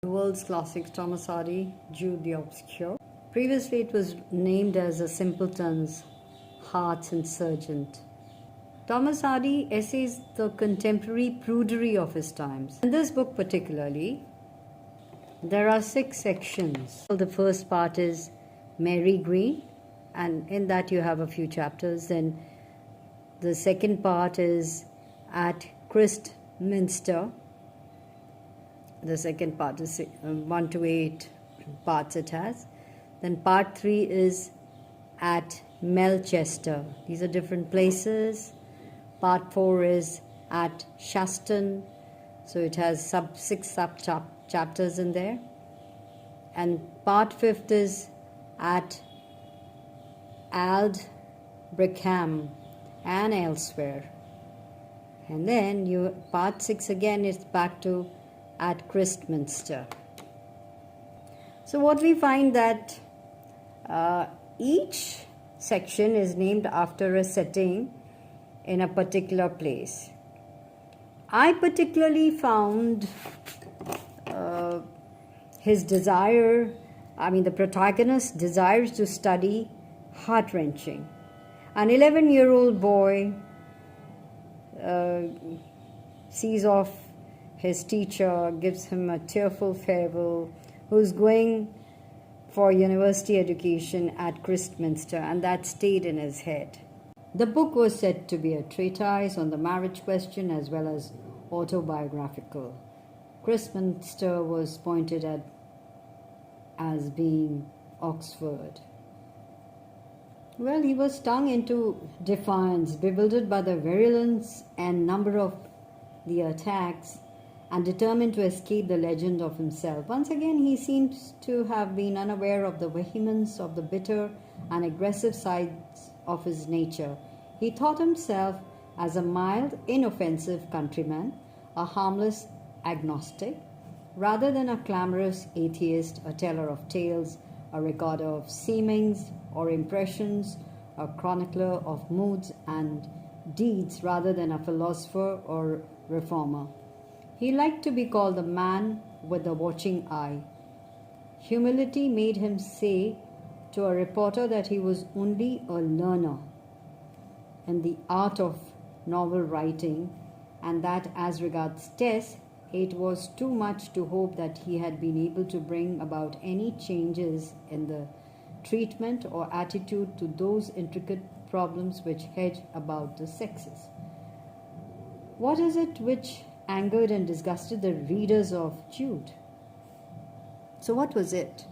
The world's classic, Thomas Hardy, Jude the Obscure. Previously it was named as A Simpleton's Heart's Insurgent. Thomas Hardy essays the contemporary prudery of his times. In this book particularly, there are 6 sections. The first part is Mary Green, and in that you have a few chapters. Then the second part is at Christminster. The second part is 1 to 8 parts it has. Then part 3 is at Melchester. These are different places. Part 4 is at Shaston. So it has 6 chapters in there. And part 5 is at Aldbrickham and elsewhere. And then part 6 again is back to at Christminster. So what we find that each section is named after a setting in a particular place. I particularly found the protagonist desires to study heart-wrenching. An 11-year-old boy sees off his teacher, gives him a tearful farewell, who's going for university education at Christminster, and that stayed in his head. The book was said to be a treatise on the marriage question as well as autobiographical. Christminster was pointed at as being Oxford. Well, he was stung into defiance, bewildered by the virulence and number of the attacks, and determined to escape the legend of himself. Once again, he seems to have been unaware of the vehemence of the bitter and aggressive sides of his nature. He thought himself as a mild, inoffensive countryman, a harmless agnostic, rather than a clamorous atheist, a teller of tales, a recorder of seemings or impressions, a chronicler of moods and deeds, rather than a philosopher or reformer. He liked to be called the man with the watching eye. Humility made him say to a reporter that he was only a learner in the art of novel writing, and that as regards tests, it was too much to hope that he had been able to bring about any changes in the treatment or attitude to those intricate problems which hedge about the sexes. What is it which angered and disgusted the readers of Jude? So what was it?